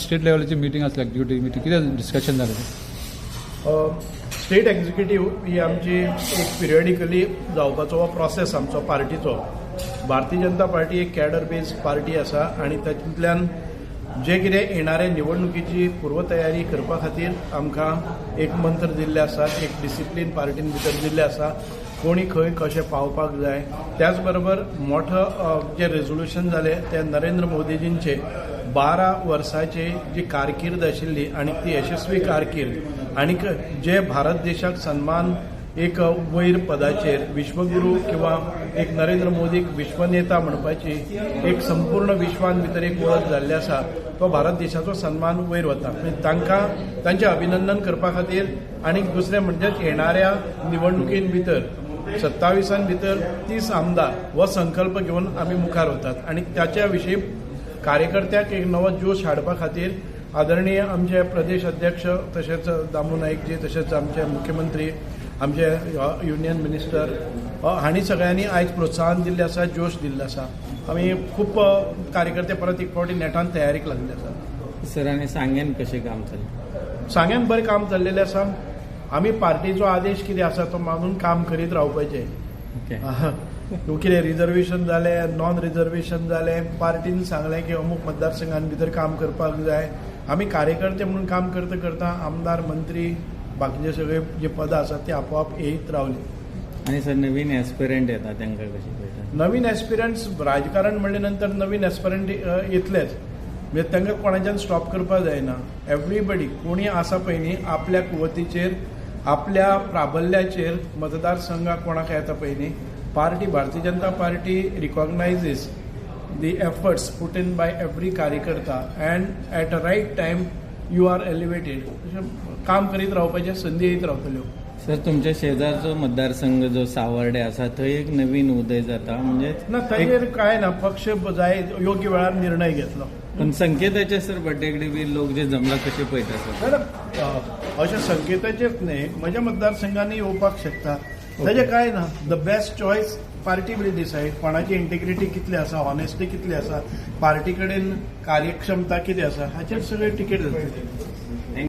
State लेवलची meeting आसली executive meeting कितें discussion जालें? स्टेट एक्झिक्युटिव्ह ही आमची एक पिरियडिकली जावपाचो हो प्रोसेस आमचो पार्टीचो. भारतीय जनता पार्टी एक कॅडर बेस्ड पार्टी आसा आनी तातूंतल्यान जे कितें येणाऱ्या निवडणुकीची पूर्वतयारी करपा खातीर आमकां एक मंत्र दिल्ले आसात, एक डिसिप्लीन पार्टीन भितर दिल्ले आसा. कोणी खंय कशें पावपाक जाय. त्याच बरोबर मोठं जे रेझोल्युशन जालें ते नरेंद्र मोदीजींचे 12 वर्साची जी कारकीर्द आशिल्ली आणि ती यशस्वी कारकीर्द आणि जे भारत देशाक सन्मान एक वयर पदाचेर विश्वगुरू किंवा एक नरेंद्र मोदीक विश्वनेता म्हणपाची एक संपूर्ण विश्वान भितर एक वळख जाल्ली आसा. तो भारत देशाचो सन्मान वयर वता. तांकां तांचें अभिनंदन करपा खातीर आनी दुसरें म्हणजे येणाऱ्या निवडणुकीन भितर 27 भितर 30 आमदार हो संकल्प घेवन आमी मुखार वतात आणि त्याच्या विशीं कार्यकर्त्याक एक नवो जोश हाडपा खातीर आदरणीय आमचे प्रदेश अध्यक्ष तशेंच दामू नाईकजी तशेंच आमचे मुख्यमंत्री आमचे युनियन मिनिस्टर हांणी सगळ्यांनी आयज प्रोत्साहन दिल्लें आसा, जोश दिल्लो आसा. आमी खूब कार्यकर्ते परत एक फावटी नेटान तयारीक लागले आसा. सर आनी सांग्यान कशें काम चल्लें? सांग्यान बरें काम चल्लेलें आसा. आमी पार्टीचो आदेश कितें आसा तो मानून काम करीत रावपाचें. कितें रिजर्वेशन जालें, नॉन रिजर्वेशन जालें, पार्टीन सांगलें की अमूक मतदारसंघान भितर काम करपाक जाय. आमी कार्यकर्ते म्हणून काम करता करता आमदार मंत्री बाकीचे सगळे जे पदां आसात ती आपोआप येयत रावली. आनी सर नवीन एस्पिरंट येता तांकां कशें पळयता? नवीन एस्पिरंट्स राजकारण म्हणले नंतर नवीन एस्पिरंट येतलेच. म्हणजे तांकां कोणाच्यान स्टॉप करपाक जायना. एवरीबडी कोणी आसा पळय न्ही आपल्या कुवतीचेर आपल्या प्राबल्याचेर मतदारसंघाक कोणाक येता पळय न्ही party Bharatiya Janata party रिकॉग्नायझीस the efforts put in by every कार्यकर्ता and at a right time you are elevated. काम करीत रावपाचे संदी येत रावतल्यो. सर तुमच्या शेजारचो मतदारसंघ जो सावर्डे आसा थंय एक नवीन उदय जाता म्हणजे ना थंय काय ना पक्ष जाय योग्य वेळार निर्णय घेतलो. पण संकेताचे सर बड्डेकडे बी लोक जे जमला कशे पळयता सर? मॅडम अशा संकेताचेच न्ही म्हज्या मतदारसंघांनी येवपाक शकता. ताजें काय ना. The best choice party will decide. कोणाची इंटिग्रिटी कितली आसा, ऑनेस्टी कितली आसा, पार्टी कडेन कार्यक्षमता कितें आसा हाचेर सगळें टिकेट जातली.